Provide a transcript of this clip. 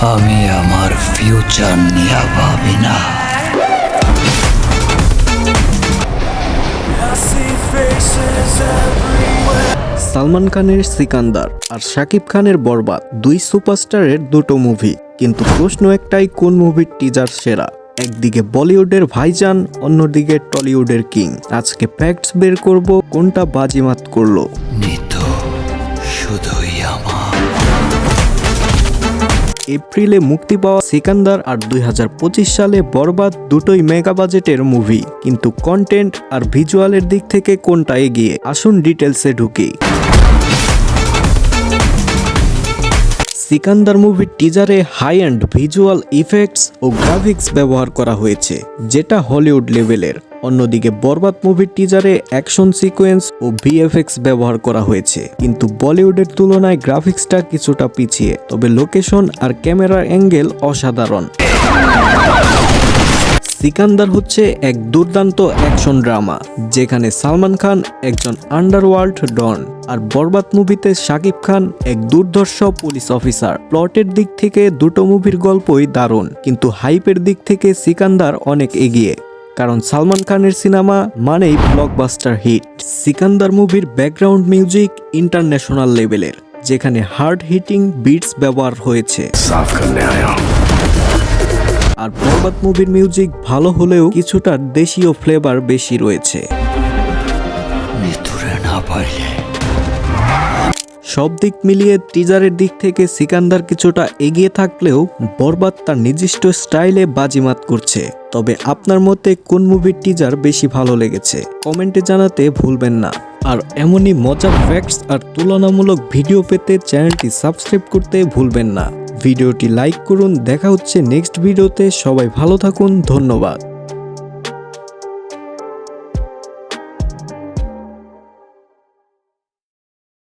আমি আমার ফিউচার নিয়ে ভাবি না। সালমান খানের সিকান্দার আর শাকিব খানের বরবাদ, দুই সুপারস্টারের দুটো মুভি, কিন্তু প্রশ্ন একটাই, কোন মুভির টিজার সেরা? একদিকে বলিউডের ভাইজান, অন্যদিকে টলিউডের কিং। আজকে ফ্যাক্টস বের করব কোনটা বাজিমাত করলো। নিতু শুধুই আমার। এপ্রিলে মুক্তি পাওয়া সিকান্দার আর 2025 সালে বরবাদ, দুটোই মেগা বাজেটের মুভি, কিন্তু কন্টেন্ট আর ভিজুয়ালের দিক থেকে কোনটা এগিয়ে? আসুন ডিটেলসে ঢুকি। সিকান্দার মুভির টিজারে হাই এন্ড ভিজুয়াল ইফেক্টস ও গ্রাফিক্স ব্যবহার করা হয়েছে, যেটা হলিউড লেভেলের। অন্যদিকে বরবাদ মুভির টিজারে অ্যাকশন সিকোয়েন্স ও ভিএফএক্স ব্যবহার করা হয়েছে, কিন্তু বলিউডের তুলনায় গ্রাফিক্সটা কিছুটা পিছিয়ে, তবে লোকেশন আর ক্যামেরার অ্যাঙ্গেল অসাধারণ। সিকান্দার হচ্ছে এক দুর্দান্ত অ্যাকশন ড্রামা, যেখানে সালমান খান একজন আন্ডারওয়ার্ল্ড ডন, আর বরবাদ মুভিতে শাকিব খান এক দুর্ধর্ষ পুলিশ অফিসার। প্লটের দিক থেকে দুটো মুভির গল্পই দারুণ, কিন্তু হাইপের দিক থেকে সিকান্দার অনেক এগিয়ে, কারণ সালমান খানের সিনেমা মানেই ব্লকবাস্টার হিট। সিকান্দার মুভির ব্যাকগ্রাউন্ড মিউজিক ইন্টারন্যাশনাল লেভেলের, যেখানে হার্ড হিটিং বিটস ব্যবহার হয়েছে। আর বরবাদ মুভির মিউজিক ভালো হলেও কিছুটা দেশীয় ফ্লেভার বেশি রয়েছে। নিতুরে না পাইলে সব দিক মিলিয়ে টিজারের দিক থেকে সিকান্দার কিছুটা এগিয়ে থাকলেও বরবাদ তার নিজস্ব স্টাইলে বাজিমাত করছে। তবে আপনার মতে কোন মুভির টিজার বেশি ভালো লেগেছে? কমেন্টে জানাতে ভুলবেন না। আর এমনই মজার ফ্যাক্টস আর তুলনামূলক ভিডিও পেতে চ্যানেলটি সাবস্ক্রাইব করতে ভুলবেন না। ভিডিওটি লাইক করুন। দেখা হচ্ছে নেক্সট ভিডিওতে। সবাই ভালো থাকুন। ধন্যবাদ।